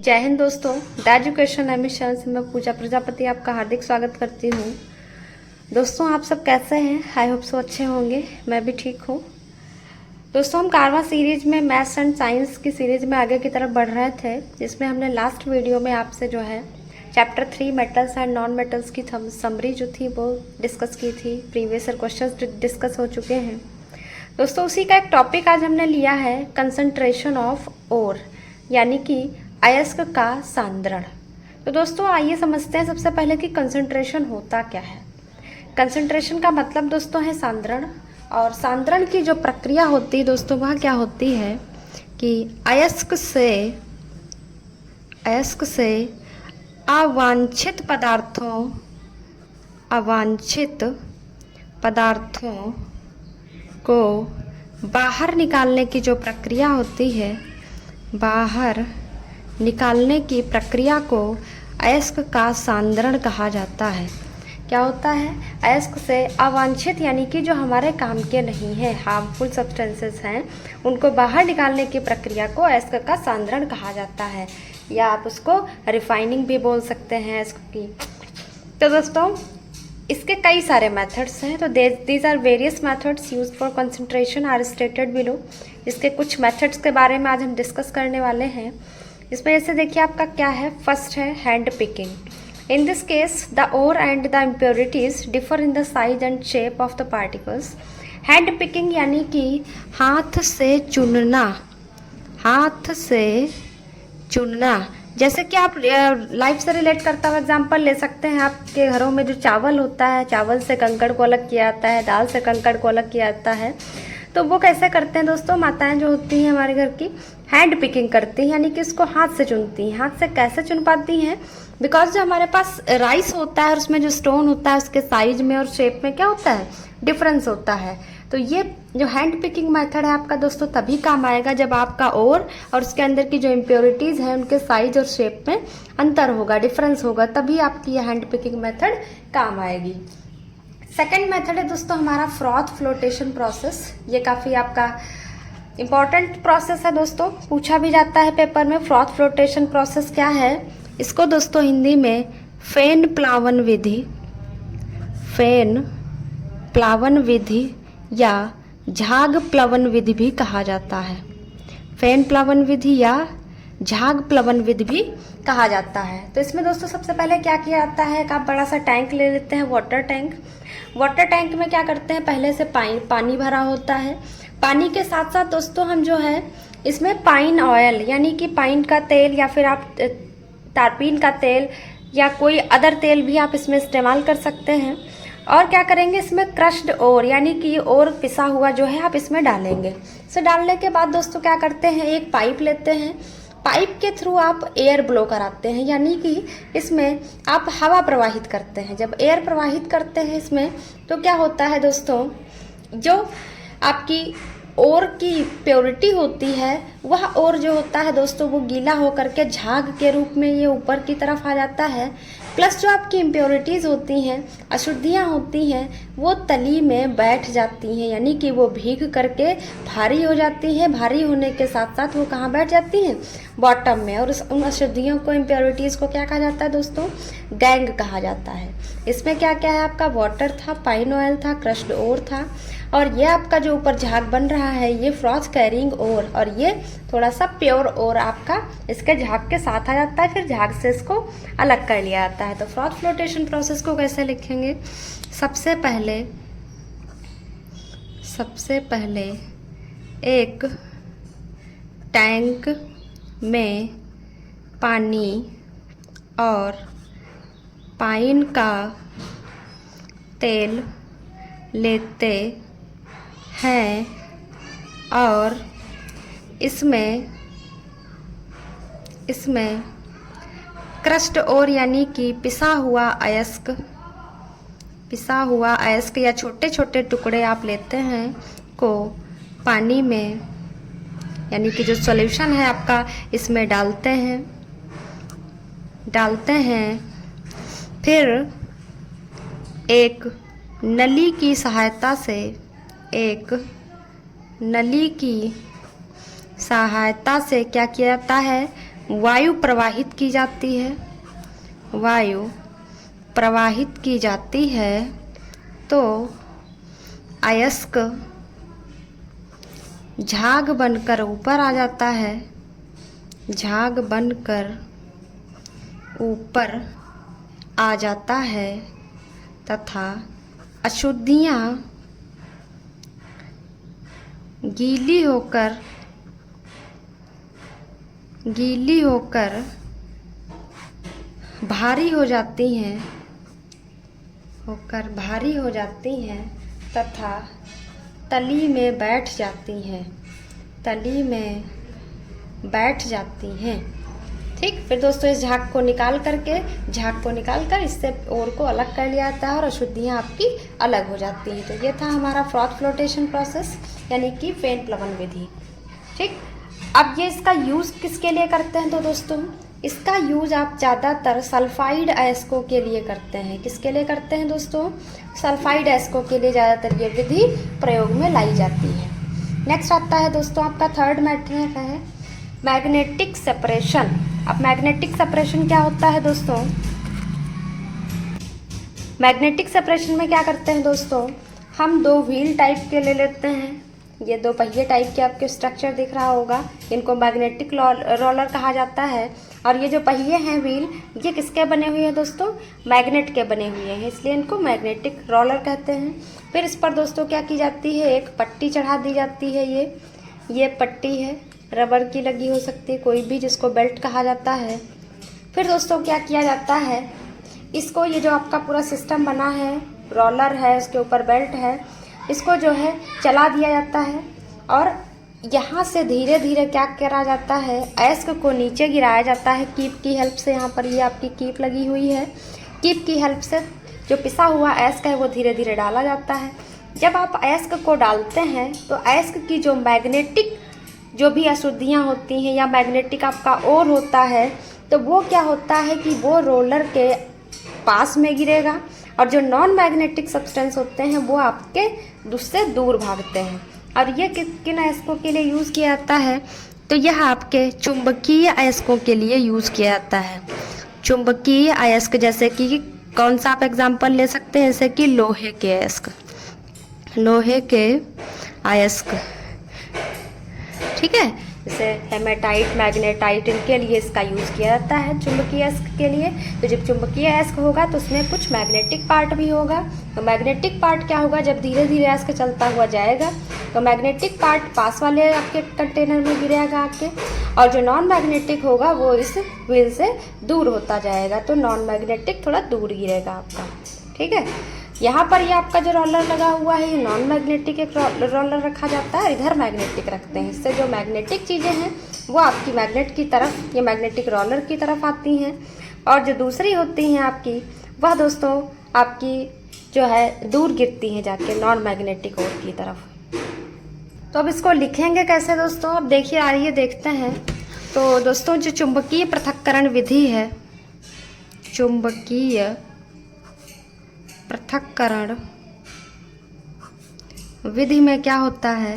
जय हिंद दोस्तों, the education emission से मैं पूजा प्रजापति आपका हार्दिक स्वागत करती हूँ। दोस्तों, आप सब कैसे हैं? आई होप सो अच्छे होंगे। मैं भी ठीक हूँ। दोस्तों, हम कारवा सीरीज में मैथ्स एंड साइंस की सीरीज में आगे की तरफ बढ़ रहे थे, जिसमें हमने लास्ट वीडियो में आपसे जो है chapter 3 metals and non metals की समरी जो थी वो डिस्कस की थी। प्रीवियस ईयर क्वेश्चन डिस्कस हो चुके हैं। दोस्तों, उसी का एक टॉपिक आज हमने लिया है कंसंट्रेशन ऑफ ओर, यानी कि अयस्क का सांद्रण। तो दोस्तों, आइए समझते हैं सबसे पहले कि कंसंट्रेशन होता क्या है। कंसंट्रेशन का मतलब दोस्तों है सांद्रण, और सांद्रण की जो प्रक्रिया होती है दोस्तों वह क्या होती है कि अयस्क से अवांछित पदार्थों को बाहर निकालने की जो प्रक्रिया होती है, बाहर निकालने की प्रक्रिया को अयस्क का सांद्रण कहा जाता है। क्या होता है? अयस्क से अवांछित यानी कि जो हमारे काम के नहीं हैं, हार्मफुल सब्सटेंसेस हैं, उनको बाहर निकालने की प्रक्रिया को अयस्क का सांद्रण कहा जाता है, या आप उसको रिफाइनिंग भी बोल सकते हैं अयस्क की। तो दोस्तों, इसके कई सारे मेथड्स हैं। तो these are various methods used for concentration are stated below. इसके कुछ मेथड्स के बारे में आज हम डिस्कस करने वाले हैं। इसमें ऐसे देखिए आपका क्या है। फर्स्ट है hand picking. In this case the ore and the impurities differ in the size and shape of the particles. Hand picking यानी कि हाथ से चुनना। जैसे कि आप लाइफ से रिलेट करता हुआ एग्जाम्पल ले सकते हैं। आपके घरों में जो चावल होता है, चावल से कंकड़ को अलग किया जाता है, दाल से कंकड़ को अलग किया जाता है। तो वो कैसे करते हैं दोस्तों? माताएं जो होती हैं हमारे घर की, हैंड पिकिंग करती हैं, यानी कि इसको हाथ से चुनती हैं। हाथ से कैसे चुन पाती हैं? बिकॉज जो हमारे पास राइस होता है और उसमें जो स्टोन होता है उसके साइज में और शेप में क्या होता है? डिफरेंस होता है। तो ये जो हैंड पिकिंग मेथड है आपका दोस्तों तभी काम आएगा जब आपका और उसके अंदर की जो इम्प्योरिटीज हैं उनके साइज और शेप में अंतर होगा, डिफरेंस होगा, तभी आपकी ये हैंड पिकिंग मेथड काम आएगी। सेकेंड मेथड है दोस्तों हमारा फ्रॉथ फ्लोटेशन प्रोसेस। ये काफ़ी आपका इम्पॉर्टेंट प्रोसेस है दोस्तों, पूछा भी जाता है पेपर में। फ्रॉथ फ्लोटेशन प्रोसेस क्या है? इसको दोस्तों हिंदी में फेन प्लावन विधि या झाग प्लवन विधि भी कहा जाता है। फेन प्लवन विधि या झाग प्लवन विधि भी कहा जाता है। तो इसमें दोस्तों सबसे पहले क्या किया जाता है कि आप बड़ा सा टैंक ले लेते हैं, वाटर टैंक। वाटर टैंक में क्या करते हैं? पहले से पानी भरा होता है। पानी के साथ साथ दोस्तों हम जो है इसमें पाइन ऑयल यानी कि पाइन का तेल, या फिर आप तारपीन का तेल या कोई अदर तेल भी आप इसमें इस्तेमाल कर सकते हैं। और क्या करेंगे? इसमें क्रश्ड ओर यानी कि ओर पिसा हुआ जो है आप इसमें डालेंगे। इसे डालने के बाद दोस्तों क्या करते हैं? एक पाइप लेते हैं। पाइप के थ्रू आप एयर ब्लो कराते हैं, यानी कि इसमें आप हवा प्रवाहित करते हैं। जब एयर प्रवाहित करते हैं इसमें तो क्या होता है दोस्तों, जो आपकी ओर की प्योरिटी होती है वह ओर जो होता है दोस्तों वो गीला होकर के झाग के रूप में ये ऊपर की तरफ आ जाता है। प्लस जो आपकी इम्प्योरिटीज़ होती हैं, अशुद्धियाँ होती हैं, वो तली में बैठ जाती हैं, यानी कि वो भीग करके भारी हो जाती हैं। भारी होने के साथ साथ वो कहाँ बैठ जाती हैं? बॉटम में। और उन अशुद्धियों को, इम्प्योरिटीज़ को क्या कहा जाता है दोस्तों? गैंग कहा जाता है। इसमें क्या क्या है आपका? वाटर था, पाइन ऑयल था, क्रश्ड ओर था, और ये आपका जो ऊपर झाग बन रहा है ये फ्रॉथ कैरिंग ओर, और ये थोड़ा सा प्योर ओर आपका इसके झाग के साथ आ जाता है। फिर झाग से इसको अलग कर लिया जाता है। तो फ्रॉथ फ्लोटेशन प्रोसेस को कैसे लिखेंगे? सबसे पहले एक टैंक में पानी और पाइन का तेल लेते हैं और इसमें क्रस्ट ओर यानी कि पिसा हुआ अयस्क या छोटे छोटे टुकड़े आप लेते हैं को पानी में, यानी कि जो सॉल्यूशन है आपका, इसमें डालते हैं। फिर एक नली की सहायता से क्या किया जाता है? वायु प्रवाहित की जाती है, वायु प्रवाहित की जाती है तो अयस्क झाग बनकर ऊपर आ जाता है, झाग बनकर ऊपर आ जाता है तथा अशुद्धियाँ गीली होकर भारी हो जाती हैं, तथा तली में बैठ जाती हैं, ठीक। फिर दोस्तों इस झाग को निकाल कर इससे और को अलग कर लिया जाता है और अशुद्धियाँ आपकी अलग हो जाती हैं। तो ये था हमारा फ्रॉथ फ्लोटेशन प्रोसेस यानी कि फेन प्लवन विधि, ठीक। अब ये इसका यूज़ किसके लिए करते हैं? तो दोस्तों इसका यूज़ आप ज़्यादातर सल्फाइड अयस्कों के लिए करते हैं। किसके लिए करते हैं दोस्तों? सल्फाइड अयस्कों के लिए ज़्यादातर ये विधि प्रयोग में लाई जाती है। नेक्स्ट आता है दोस्तों आपका थर्ड मेथड है मैग्नेटिक सेपरेशन। अब मैग्नेटिक सेपरेशन क्या होता है दोस्तों? मैग्नेटिक सेपरेशन में क्या करते हैं दोस्तों, हम दो व्हील टाइप के ले लेते हैं। ये दो पहिए टाइप के आपके स्ट्रक्चर दिख रहा होगा, इनको मैग्नेटिक रोलर कहा जाता है। और ये जो पहिए हैं व्हील, ये किसके बने हुए हैं दोस्तों? मैग्नेट के बने हुए हैं, इसलिए इनको मैग्नेटिक रोलर कहते हैं। फिर इस पर दोस्तों क्या की जाती है, एक पट्टी चढ़ा दी जाती है। ये पट्टी है, रबर की लगी हो सकती है कोई भी, जिसको बेल्ट कहा जाता है। फिर दोस्तों क्या किया जाता है, इसको ये जो आपका पूरा सिस्टम बना है, रोलर है, उसके ऊपर बेल्ट है, इसको जो है चला दिया जाता है और यहाँ से धीरे धीरे क्या करा जाता है, अयस्क को नीचे गिराया जाता है कीप की हेल्प से। यहाँ पर ये आपकी कीप लगी हुई है, कीप की हेल्प से जो पिसा हुआ अयस्क है वो धीरे धीरे डाला जाता है। जब आप अयस्क को डालते हैं तो अयस्क की जो मैग्नेटिक जो भी अशुद्धियाँ होती हैं या मैग्नेटिक आपका ओर होता है, तो वो क्या होता है कि वो रोलर के पास में गिरेगा और जो नॉन मैग्नेटिक सब्सटेंस होते हैं वो आपके उससे दूर भागते हैं। और ये किन अयस्कों के लिए यूज़ किया जाता है? तो यह आपके चुंबकीय अयस्कों के लिए यूज़ किया जाता है। चुंबकीय अयस्क जैसे कि कौन सा आप एग्जाम्पल ले सकते हैं, जैसे कि लोहे के अयस्क, ठीक है। जैसे हेमेटाइट, मैग्नेटाइट, इनके लिए इसका यूज़ किया जाता है चुंबकीय अयस्क के लिए। तो जब चुंबकीय अयस्क होगा तो उसमें कुछ मैग्नेटिक पार्ट भी होगा। तो मैग्नेटिक पार्ट क्या होगा, जब धीरे धीरे अयस्क चलता हुआ जाएगा तो मैग्नेटिक पार्ट पास वाले आपके कंटेनर में गिरेगा आपके, और जो नॉन मैग्नेटिक होगा वो इस व्हील से दूर होता जाएगा। तो नॉन मैग्नेटिक थोड़ा दूर गिरेगा आपका, ठीक है। यहाँ पर ये आपका जो रोलर लगा हुआ है, ये नॉन मैग्नेटिक एक रोलर रखा जाता है, इधर मैग्नेटिक रखते हैं। इससे जो मैग्नेटिक चीज़ें हैं वो आपकी मैग्नेट की तरफ, ये मैग्नेटिक रोलर की तरफ आती हैं, और जो दूसरी होती हैं आपकी, वह दोस्तों आपकी जो है दूर गिरती हैं जाके नॉन मैग्नेटिक ओर की तरफ। तो अब इसको लिखेंगे कैसे दोस्तों? अब देखिए, आइए देखते हैं। तो दोस्तों जो चुंबकीय पृथक्करण विधि है, चुंबकीय पृथक्करण विधि में क्या होता है,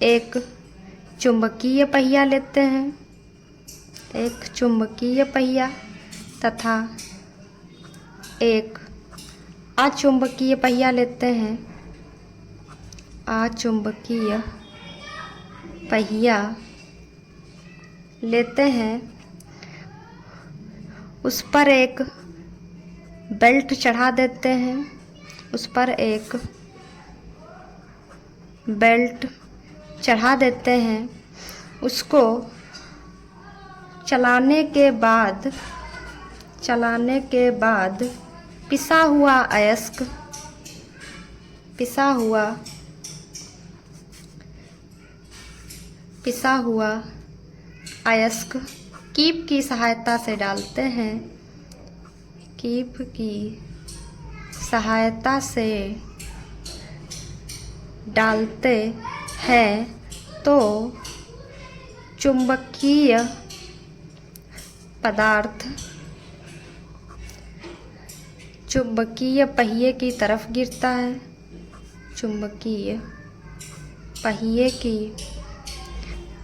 एक चुंबकीय पहिया लेते हैं, एक चुंबकीय पहिया तथा एक अचुंबकीय पहिया लेते हैं। अचुंबकीय पहिया लेते हैं, उस पर एक बेल्ट चढ़ा देते हैं, उस पर एक बेल्ट चढ़ा देते हैं। उसको चलाने के बाद पिसा हुआ अयस्क कीप की सहायता से डालते हैं, कीप की सहायता से डालते हैं तो चुंबकीय पदार्थ चुंबकीय पहिए की तरफ गिरता है, चुंबकीय पहिए की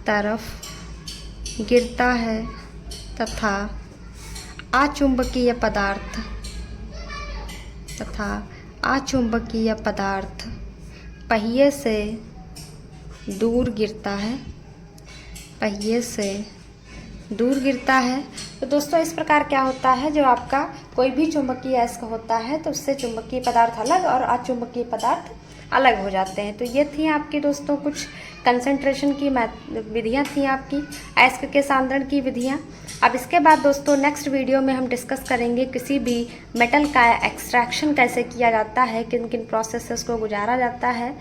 तरफ गिरता है तथा अचुंबकीय पदार्थ पहिए से दूर गिरता है। तो दोस्तों इस प्रकार क्या होता है, जो आपका कोई भी चुंबकीय अयस्क होता है तो उससे चुंबकीय पदार्थ अलग और अचुंबकीय पदार्थ अलग हो जाते हैं। तो ये थी आपकी दोस्तों कुछ कंसंट्रेशन की विधियाँ थी, आपकी अयस्क के सांद्रण की विधियाँ। अब इसके बाद दोस्तों नेक्स्ट वीडियो में हम डिस्कस करेंगे किसी भी मेटल का एक्सट्रैक्शन कैसे किया जाता है, किन किन प्रोसेसेस को गुजारा जाता है।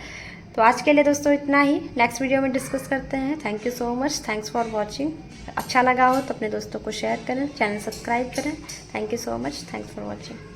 तो आज के लिए दोस्तों इतना ही, नेक्स्ट वीडियो में डिस्कस करते हैं। Thank you so much, thanks for watching. अच्छा लगा हो तो अपने दोस्तों को शेयर करें, चैनल सब्सक्राइब करें। Thank you so much, thanks for watching.